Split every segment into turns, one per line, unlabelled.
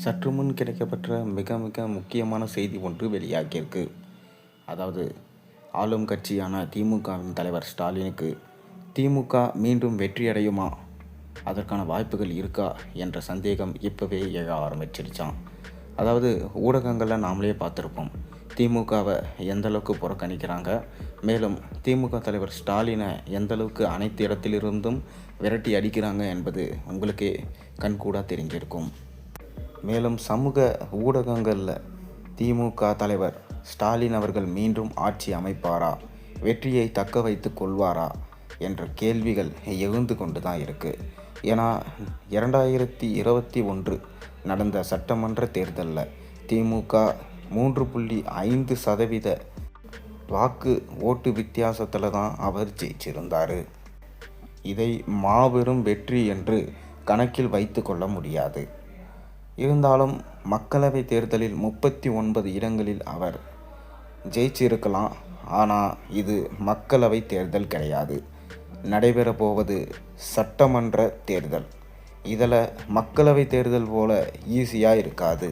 சற்று முன் கிடைக்கப்பெற்ற மிக மிக முக்கியமான செய்தி ஒன்று வெளியாகியிருக்கு. அதாவது ஆளும் கட்சியான திமுகவின் தலைவர் ஸ்டாலினுக்கு திமுக மீண்டும் வெற்றியடையுமா, அதற்கான வாய்ப்புகள் இருக்கா என்ற சந்தேகம் இப்போவே எழ ஆரம்பிச்சிருச்சான். அதாவது ஊடகங்களில் நாமளே பார்த்துருப்போம், திமுகவை எந்தளவுக்கு புறக்கணிக்கிறாங்க, மேலும் திமுக தலைவர் ஸ்டாலினை எந்தளவுக்கு அனைத்து இடத்திலிருந்தும் விரட்டி அடிக்கிறாங்க என்பது உங்களுக்கே கண்கூடாக தெரிஞ்சிருக்கும். மேலும் சமூக ஊடகங்களில் திமுக தலைவர் ஸ்டாலின் அவர்கள் மீண்டும் ஆட்சி அமைப்பாரா, வெற்றியை தக்க வைத்து கொள்வாரா என்ற கேள்விகள் எழுந்து கொண்டு தான் இருக்குது. ஏன்னா 2021 நடந்த சட்டமன்ற தேர்தலில் திமுக 3.5% வாக்கு ஓட்டு வித்தியாசத்தில் தான் அவர் ஜெயிச்சிருந்தார். இதை மாபெரும் வெற்றி என்று கணக்கில் வைத்து கொள்ள முடியாது. இருந்தாலும் மக்களவை தேர்தலில் 39 இடங்களில் அவர் ஜெயிச்சிருக்கலாம். ஆனால் இது மக்களவை தேர்தல் கிடையாது, நடைபெறப்போவது சட்டமன்ற தேர்தல். இதில் மக்களவை தேர்தல் போல ஈஸியாக இருக்காது.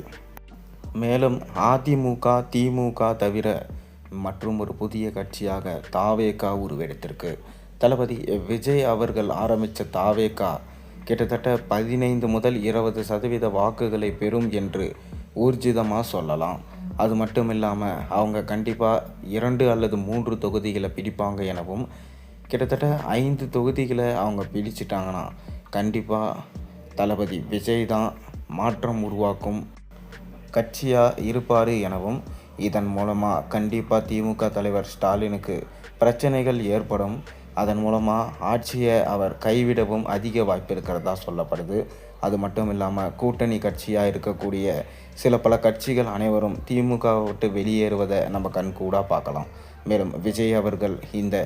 மேலும் அதிமுக திமுக தவிர மற்றும் ஒரு புதிய கட்சியாக தாவேகா உருவெடுத்திருக்கு. தளபதி விஜய் அவர்கள் ஆரம்பித்த தாவேகா கிட்டத்தட்ட 15 முதல் 20% வாக்குகளை பெறும் என்று ஊர்ஜிதமாக சொல்லலாம். அது மட்டும் இல்லாமல் அவங்க கண்டிப்பாக 2 அல்லது 3 தொகுதிகளை பிடிப்பாங்க எனவும், கிட்டத்தட்ட 5 தொகுதிகளை அவங்க பிடிச்சிட்டாங்கன்னா கண்டிப்பாக தளபதி விஜய் தான் மாற்றம் உருவாக்கும் கட்சியாக இருப்பார் எனவும், இதன் மூலமாக கண்டிப்பாக திமுக தலைவர் ஸ்டாலினுக்கு பிரச்சனைகள் ஏற்படும். அதன் மூலமாக ஆட்சியை அவர் கைவிடவும் அதிக வாய்ப்பு இருக்கிறதா சொல்லப்படுது. அது மட்டும் இல்லாமல் கூட்டணி கட்சியாக இருக்கக்கூடிய பல கட்சிகள் அனைவரும் திமுகவை விட்டு வெளியேறுவதை நம்ம கண்கூடாக பார்க்கலாம். மேலும் விஜய் அவர்கள் இந்த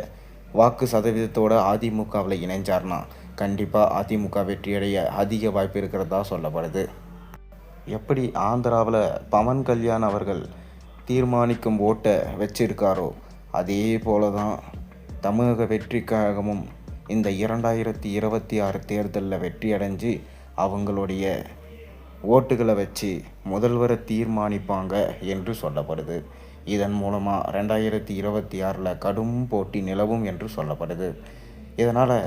வாக்கு சதவீதத்தோடு அதிமுகவில் இணைஞ்சார்னா கண்டிப்பாக அதிமுக வெற்றியடைய அதிக வாய்ப்பு இருக்கிறதா சொல்லப்படுது. எப்படி ஆந்திராவில் பவன் கல்யாண் அவர்கள் தீர்மானிக்கும் ஓட்டை வச்சிருக்காரோ, அதே போல தான் தமிழக வெற்றிக்காகவும் இந்த 2026 தேர்தலில் வெற்றி அடைஞ்சு அவங்களுடைய ஓட்டுகளை வச்சு முதல்வரை தீர்மானிப்பாங்க என்று சொல்லப்படுது. இதன் மூலமாக 2026 கடும் போட்டி நிலவும் என்று சொல்லப்படுது. இதனால்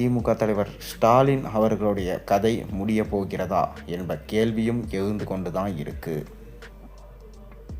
திமுக தலைவர் ஸ்டாலின் அவர்களுடைய கதை முடிய போகிறதா என்ற கேள்வியும் எழுந்து கொண்டு தான் இருக்குது.